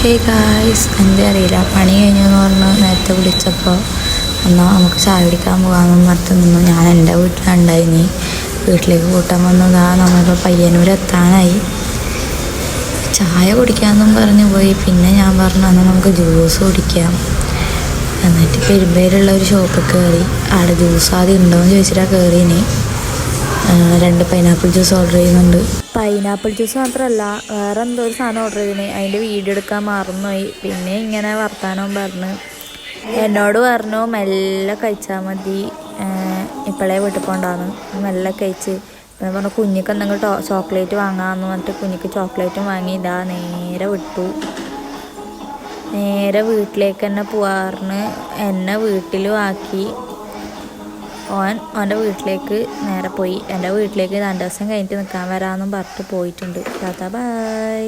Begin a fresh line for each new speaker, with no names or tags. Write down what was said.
Hey guys, എന്താ അറിയില്ല, പണി കഴിഞ്ഞെന്ന് പറഞ്ഞ് നേരത്തെ വിളിച്ചപ്പോൾ എന്നാൽ നമുക്ക് ചായ കുടിക്കാൻ പോകാമെന്ന് പറഞ്ഞിട്ട് നിന്നു. ഞാൻ എൻ്റെ വീട്ടിലുണ്ടായിനി. വീട്ടിലേക്ക് കൂട്ടാൻ വന്നതാ. നമ്മളിപ്പോൾ പയ്യന്നൂർ എത്താനായി. ചായ കുടിക്കാമെന്നും പറഞ്ഞ് പോയി. പിന്നെ ഞാൻ പറഞ്ഞു എന്നാൽ നമുക്ക് ജ്യൂസ് കുടിക്കാം. എന്നിട്ട് പെരുമ്പേലുള്ള ഒരു ഷോപ്പിൽ കയറി. അവിടെ ജ്യൂസ് ആദ്യം ഉണ്ടോയെന്ന് ചോദിച്ചിട്ടാണ് കയറിയിനി. 2 പൈനാപ്പിൾ ജ്യൂസ് ഓർഡർ ചെയ്യുന്നുണ്ട്. പൈനാപ്പിൾ ജ്യൂസ് മാത്രമല്ല, വേറെ എന്തോ ഒരു സാധനം ഓർഡർ ചെയ്തിന്. അതിൻ്റെ വീഡിയോ എടുക്കാൻ മറന്നുപോയി. പിന്നെ ഇങ്ങനെ വർത്താനവും പറഞ്ഞ് എന്നോട് പറഞ്ഞു മെല്ലെ കഴിച്ചാൽ മതി, ഇപ്പോഴേ വീട്ടിൽ പോകണ്ടാന്ന്. മെല്ലെ കഴിച്ച് പിന്നെ പറഞ്ഞു കുഞ്ഞിക്ക് എന്തെങ്കിലും ചോക്ലേറ്റ് വാങ്ങാമെന്ന് പറഞ്ഞിട്ട് കുഞ്ഞിക്ക് ചോക്ലേറ്റും വാങ്ങി. ഇതാ നേരെ വിട്ടു. നേരെ വീട്ടിലേക്ക് തന്നെ പോവാറിന് എന്നെ വീട്ടിലും ആക്കി. ഓൻ്റെ വീട്ടിലേക്ക് നേരെ പോയി. എൻ്റെ വീട്ടിലേക്ക് 2 ദിവസം കഴിഞ്ഞിട്ട് നിൽക്കാൻ വരാമെന്നും പറഞ്ഞിട്ട് പോയിട്ടുണ്ട്. Tata bye.